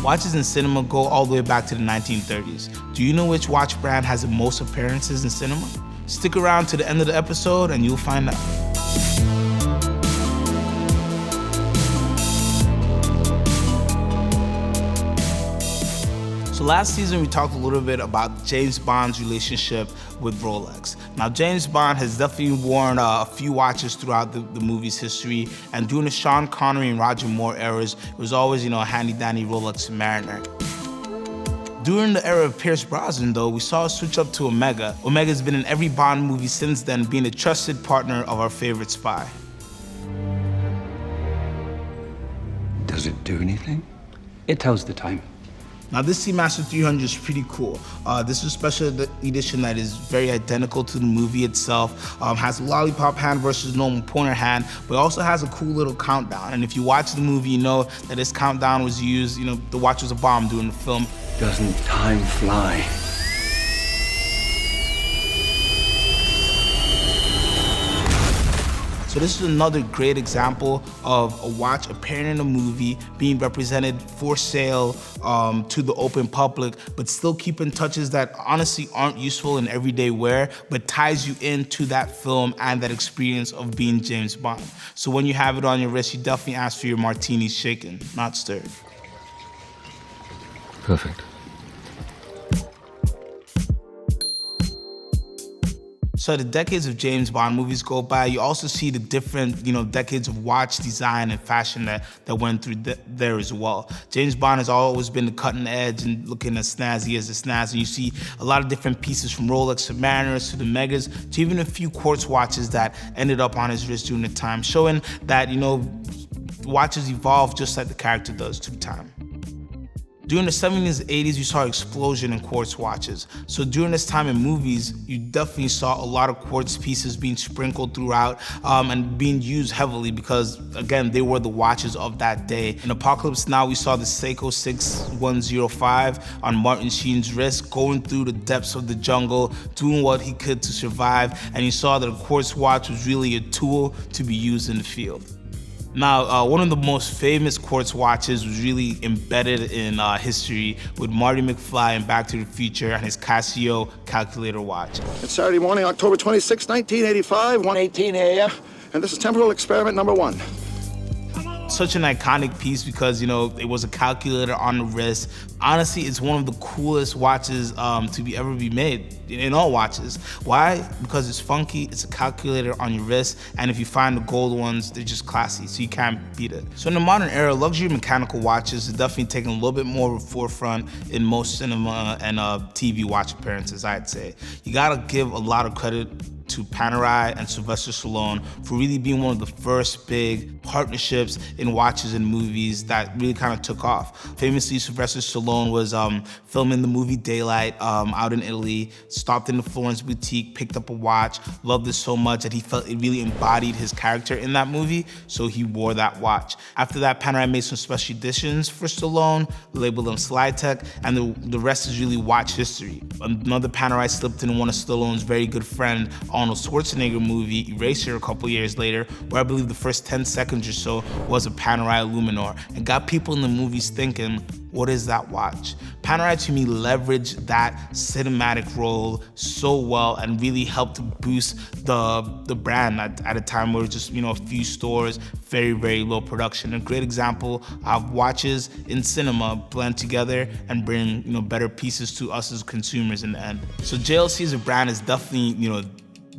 Watches in cinema go all the way back to the 1930s. Do you know which watch brand has the most appearances in cinema? Stick around to the end of the episode and you'll find out. So last season we talked a little bit about James Bond's relationship with Rolex. Now James Bond has definitely worn a few watches throughout the movie's history, and during the Sean Connery and Roger Moore eras, it was always, a handy-dandy Rolex Mariner. During the era of Pierce Brosnan though, we saw a switch up to Omega. Omega's been in every Bond movie since then, being a trusted partner of our favorite spy. Does it do anything? It tells the time. Now this Seamaster 300 is pretty cool. This is a special edition that is very identical to the movie itself. Has a lollipop hand versus normal pointer hand, but also has a cool little countdown. And if you watch the movie, you know that this countdown was used, the watch was a bomb during the film. Doesn't time fly? So this is another great example of a watch appearing in a movie, being represented for sale to the open public, but still keeping touches that honestly aren't useful in everyday wear, but ties you into that film and that experience of being James Bond. So when you have it on your wrist, you definitely ask for your martini shaken, not stirred. Perfect. So the decades of James Bond movies go by, you also see the different, decades of watch design and fashion that went through there as well. James Bond has always been the cutting edge and looking as snazzy as the snazz, and you see a lot of different pieces from Rolex to Mariners to the Megas to even a few quartz watches that ended up on his wrist during the time, showing that, watches evolve just like the character does through time. During the 70s and 80s, you saw an explosion in quartz watches. So during this time in movies, you definitely saw a lot of quartz pieces being sprinkled throughout and being used heavily because, again, they were the watches of that day. In Apocalypse Now, we saw the Seiko 6105 on Martin Sheen's wrist, going through the depths of the jungle, doing what he could to survive, and you saw that a quartz watch was really a tool to be used in the field. Now, one of the most famous quartz watches was really embedded in history with Marty McFly in Back to the Future and his Casio Calculator Watch. It's Saturday morning, October 26, 1985, 1:18 a.m., and this is temporal experiment number 1. Such an iconic piece because, it was a calculator on the wrist. Honestly, it's one of the coolest watches to ever be made in all watches. Why? Because it's funky, it's a calculator on your wrist, and if you find the gold ones, they're just classy, so you can't beat it. So in the modern era, luxury mechanical watches are definitely taking a little bit more of a forefront in most cinema and TV watch appearances, I'd say. You gotta give a lot of credit to Panerai and Sylvester Stallone for really being one of the first big partnerships in watches and movies that really kind of took off. Famously, Sylvester Stallone was filming the movie Daylight out in Italy, stopped in the Florence boutique, picked up a watch, loved it so much that he felt it really embodied his character in that movie, so he wore that watch. After that, Panerai made some special editions for Stallone, labeled them Slytech, and the rest is really watch history. Another Panerai slipped in one of Stallone's very good friend, Arnold Schwarzenegger movie, Eraser, a couple years later, where I believe the first 10 seconds or so was a Panerai Luminor, and got people in the movies thinking, what is that watch? Panerai to me leveraged that cinematic role so well and really helped to boost the brand at a time where it was just, a few stores, very, very low production. A great example of watches in cinema blend together and bring, better pieces to us as consumers in the end. So JLC as a brand is definitely,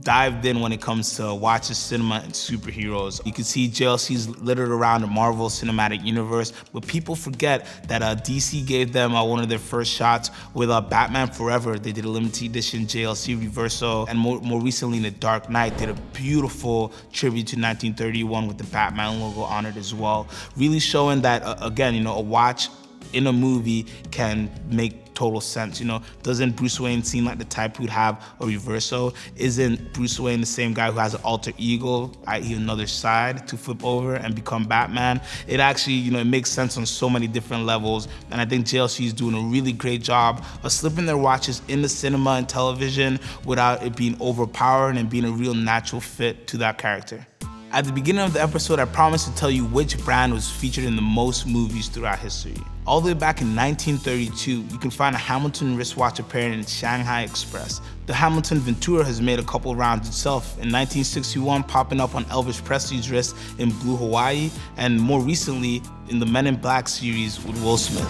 dived in when it comes to watches, cinema, and superheroes. You can see JLC's littered around the Marvel Cinematic Universe, but people forget that DC gave them one of their first shots with Batman Forever. They did a limited edition JLC Reverso, and more recently in The Dark Knight did a beautiful tribute to 1931 with the Batman logo on it as well. Really showing that, again, a watch in a movie can make total sense. Doesn't Bruce Wayne seem like the type who'd have a Reverso? Isn't Bruce Wayne the same guy who has an alter ego, i.e. another side to flip over and become Batman? It actually, it makes sense on so many different levels, and I think JLC is doing a really great job of slipping their watches into cinema and television without it being overpowering and being a real natural fit to that character. At the beginning of the episode, I promised to tell you which brand was featured in the most movies throughout history. All the way back in 1932, you can find a Hamilton wristwatch appearing in Shanghai Express. The Hamilton Ventura has made a couple rounds itself, in 1961 popping up on Elvis Presley's wrist in Blue Hawaii, and more recently in the Men in Black series with Will Smith.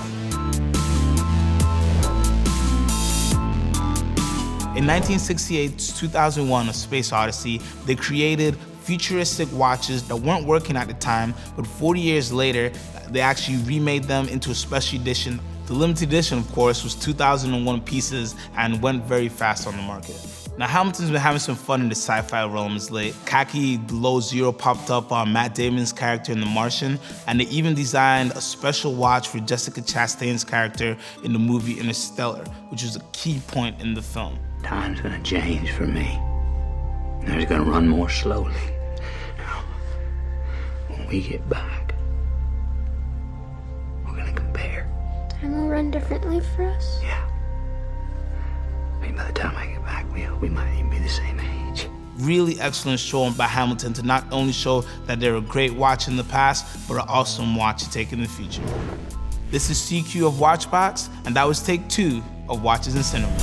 In 1968's 2001 A Space Odyssey, they created futuristic watches that weren't working at the time, but 40 years later, they actually remade them into a special edition. The limited edition, of course, was 2,001 pieces and went very fast on the market. Now, Hamilton's been having some fun in the sci-fi realms late. Khaki Below Zero popped up on Matt Damon's character in The Martian, and they even designed a special watch for Jessica Chastain's character in the movie Interstellar, which was a key point in the film. Time's gonna change for me. It's gonna run more slowly. Now, when we get back, we're gonna compare. Time will run differently for us? Yeah. Maybe by the time I get back, we might even be the same age. Really excellent showing by Hamilton to not only show that they're a great watch in the past, but an awesome watch to take in the future. This is CQ of Watchbox, and that was take 2 of Watches in Cinema.